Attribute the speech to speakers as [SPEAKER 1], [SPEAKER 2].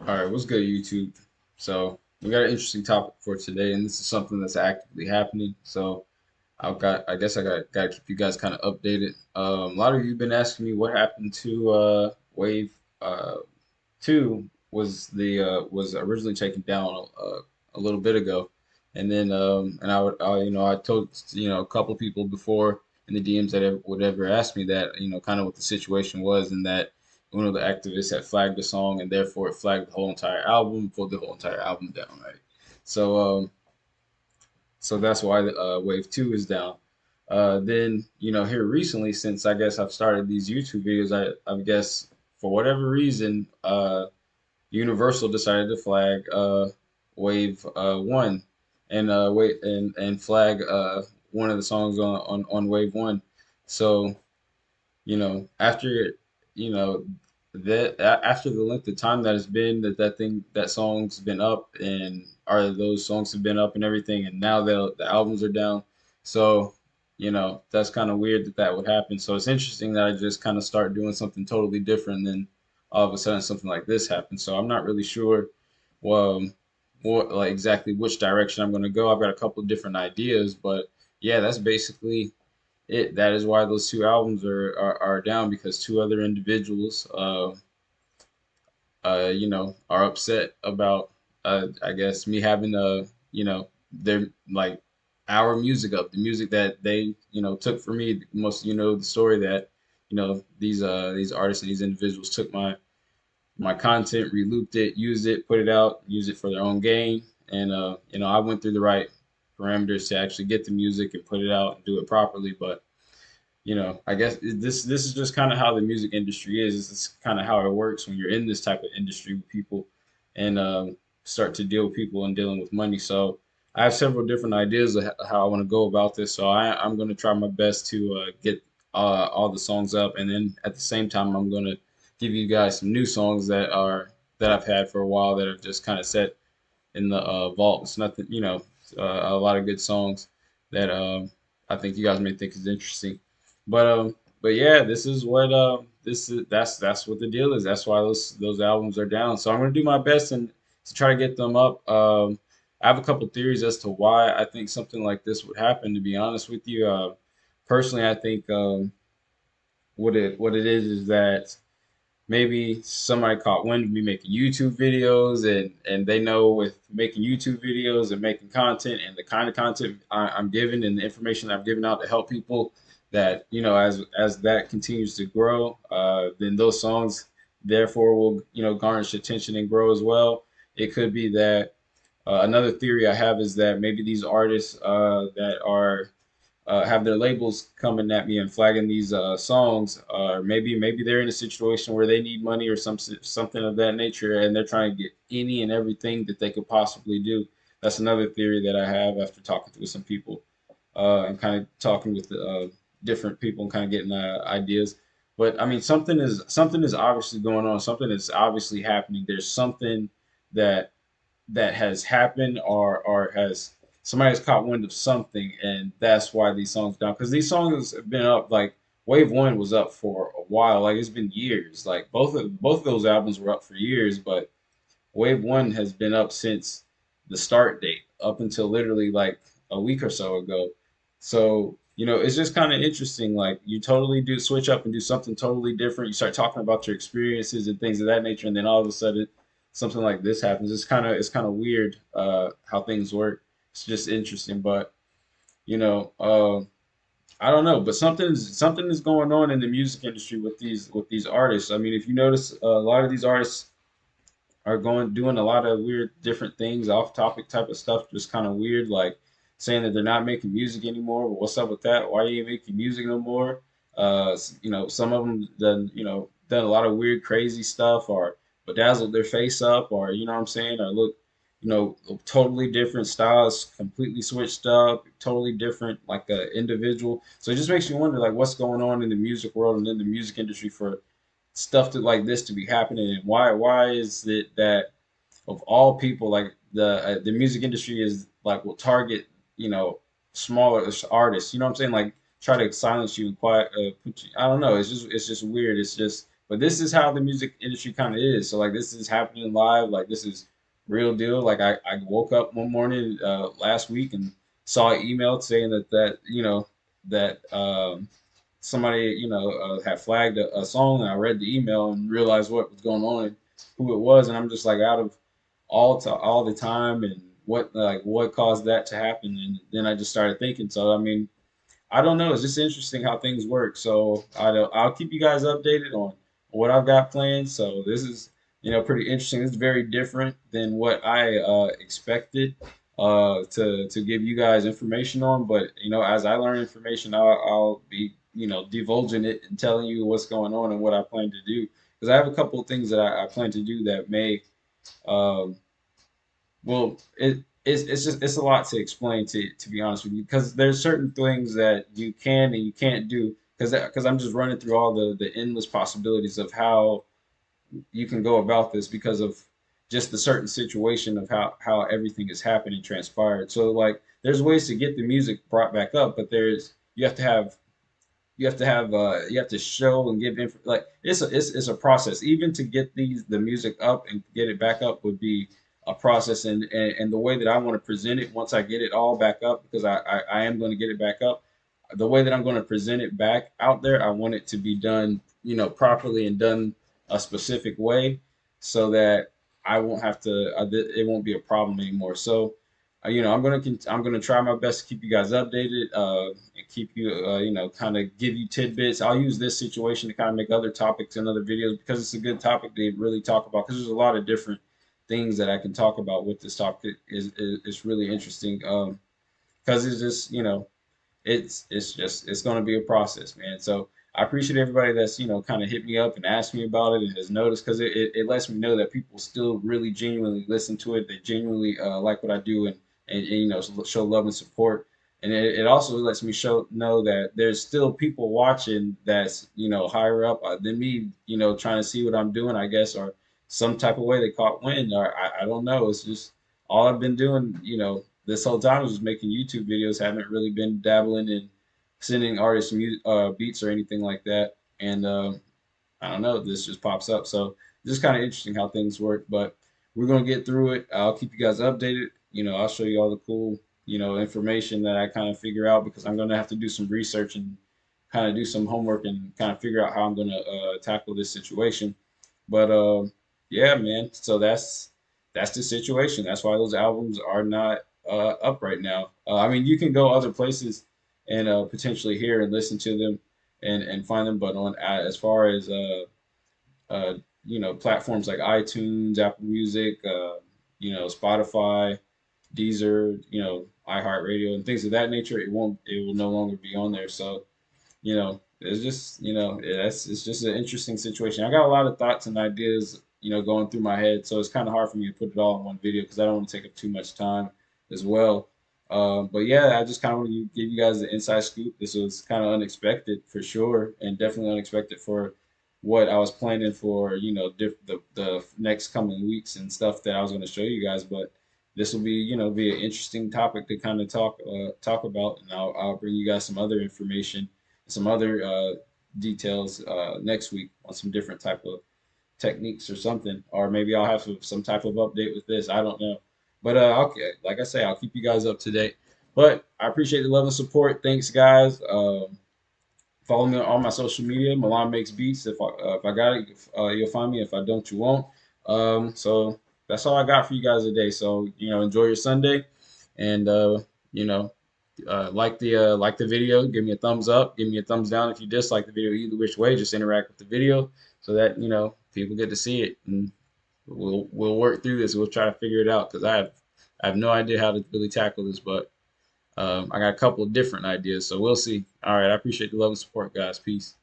[SPEAKER 1] All right, what's good, YouTube? So we got an interesting topic for today, and this is something that's actively happening. So I guess I got to keep you guys kind of updated. A lot of you have been asking me what happened to Wave uh, Two was originally taken down a little bit ago, and then I told a couple of people before in the DMs that would ever ask me that kind of what the situation was, and that one of the activists had flagged the song, and therefore it flagged the whole entire album, pulled the whole entire album down, right? So so that's why Wave Two is down. Then here recently, since I guess I've started these YouTube videos, I guess for whatever reason, Universal decided to flag Wave One, and wait and flag one of the songs on Wave One. So after you know after the length of time that it's been that song's been up, and or those songs have been up and everything, and now the albums are down. So that's kind of weird that that would happen. So it's interesting that I just kind of start doing something totally different, than all of a sudden something like this happens. So I'm not really sure, well, what, like, exactly which direction I'm going to go. I've got a couple of different ideas, but yeah, that's basically it. That is why those two albums are down, because two other individuals are upset about I guess me having their, like, our music up, the music that they took from me. Most the story that these artists and these individuals took my content, relooped it, used it, put it out, used it for their own gain. And I went through the right parameters to actually get the music and put it out and do it properly. But I guess this is just kind of how the music industry is. This is kind of how it works when you're in this type of industry with people, and start to deal with people and dealing with money. So I have several different ideas of how I want to go about this. So I'm going to try my best to get all the songs up, and then at the same time, I'm going to give you guys some new songs that I've had for a while, that have just kind of set in the vault. It's nothing, a lot of good songs that I think you guys may think is interesting. But yeah, this is what this is. That's what the deal is. That's why those albums are down. So I'm gonna do my best and to try to get them up. I have a couple theories as to why I think something like this would happen. To be honest with you, personally, I think what it is that maybe somebody caught wind of me making YouTube videos, and they know with making YouTube videos and making content and the kind of content I'm giving and the information I'm giving out to help people, that as that continues to grow, then those songs therefore will garnish attention and grow as well. It could be that another theory I have is that maybe these artists that are have their labels coming at me and flagging these songs, or maybe they're in a situation where they need money or something of that nature, and they're trying to get any and everything that they could possibly do. That's another theory that I have after talking with some people, and kind of talking with different people and kind of getting ideas. But I mean, something is obviously going on. Something is obviously happening. There's something that has happened, or has somebody has caught wind of something, and that's why these songs down. Because these songs have been up, like Wave One was up for a while, like it's been years. Like both of those albums were up for years, but Wave One has been up since the start date, up until literally like a week or so ago. So it's just kind of interesting. Like, you totally do switch up and do something totally different. You start talking about your experiences and things of that nature, and then all of a sudden something like this happens. It's kind of weird how things work. It's just interesting, but you know, uh, I don't know. But something is going on in the music industry with these artists. I mean, if you notice, a lot of these artists are going doing a lot of weird different things, off topic type of stuff, just kind of weird, like saying that they're not making music anymore. But what's up with that? Why are you making music no more? Some of them done a lot of weird, crazy stuff, or bedazzled their face up, or what I'm saying, or look, totally different styles, completely switched up, totally different, like a individual. So it just makes you wonder, like, what's going on in the music world and in the music industry for stuff like this to be happening, and why is it that of all people, like the music industry is like will target smaller artists, what I'm saying, like try to silence you and quiet, put you, I don't know, it's just weird. It's just But this is how the music industry kind of is. So like this is happening live. Like this is real deal. Like I woke up one morning last week and saw an email saying that that somebody had flagged a song, and I read the email and realized what was going on and who it was, and I'm just like out of all the time and what caused that to happen, and then I just started thinking. So I mean, I don't know. It's just interesting how things work. So I'll keep you guys updated on what I've got planned. So this is pretty interesting. It's very different than what I expected to give you guys information on. But as I learn information, I'll be divulging it and telling you what's going on and what I plan to do. Because I have a couple of things that I plan to do that may um, well, it's a lot to explain to be honest with you, because there's certain things that you can and you can't do, because I'm just running through all the endless possibilities of how you can go about this because of just the certain situation of how everything has happened and transpired. So like there's ways to get the music brought back up, but there's you have to show and give like it's a process. Even to get the music up and get it back up would be a process, and the way that I want to present it once I get it all back up, because I am going to get it back up, the way that I'm going to present it back out there, I want it to be done properly and done a specific way, so that I won't have to it won't be a problem anymore. So I'm gonna try my best to keep you guys updated, and keep you, kind of give you tidbits. I'll use this situation to kind of make other topics and other videos, because it's a good topic to really talk about. Because there's a lot of different things that I can talk about with this topic. Is really interesting. Because it's just it's going to be a process, man. So I appreciate everybody that's kind of hit me up and asked me about it and has noticed, because it lets me know that people still really genuinely listen to it. They genuinely like what I do, and show love and support. And it also lets me know that there's still people watching that's higher up than me, trying to see what I'm doing, I guess, or some type of way they caught wind, or I don't know. It's just all I've been doing, this whole time was just making YouTube videos. Haven't really been dabbling in sending artists beats or anything like that. And I don't know, this just pops up. So this is kind of interesting how things work, but we're gonna get through it. I'll keep you guys updated. I'll show you all the cool, information that I kind of figure out, because I'm gonna have to do some research and kind of do some homework and kind of figure out how I'm gonna tackle this situation. But yeah, man. So that's the situation. That's why those albums are not up right now. I mean, you can go other places and potentially hear and listen to them and find them, but on as far as platforms like iTunes, Apple Music, Spotify, Deezer, iHeartRadio, and things of that nature, it will no longer be on there. So it's just, it's just an interesting situation. I got a lot of thoughts and ideas, going through my head. So it's kind of hard for me to put it all in one video, because I don't want to take up too much time as well. But yeah, I just kind of want to give you guys the inside scoop. This was kind of unexpected for sure, and definitely unexpected for what I was planning for, the next coming weeks and stuff that I was going to show you guys. But this will be an interesting topic to kind of talk about, and I'll bring you guys some other information, some other details next week on some different type of techniques or something, or maybe I'll have some type of update with this. I don't know, but okay, like I say, I'll keep you guys up to date. But I appreciate the love and support. Thanks, guys. Follow me on all my social media. Milan makes beats. If I got it, you'll find me. If I don't, you won't. So that's all I got for you guys today. So enjoy your Sunday, and you know, like the video. Give me a thumbs up. Give me a thumbs down if you dislike the video. Either which way, just interact with the video so that people get to see it, and we'll work through this. We'll try to figure it out, because I have no idea how to really tackle this, but I got a couple of different ideas, so we'll see. All right, I appreciate the love and support, guys. Peace.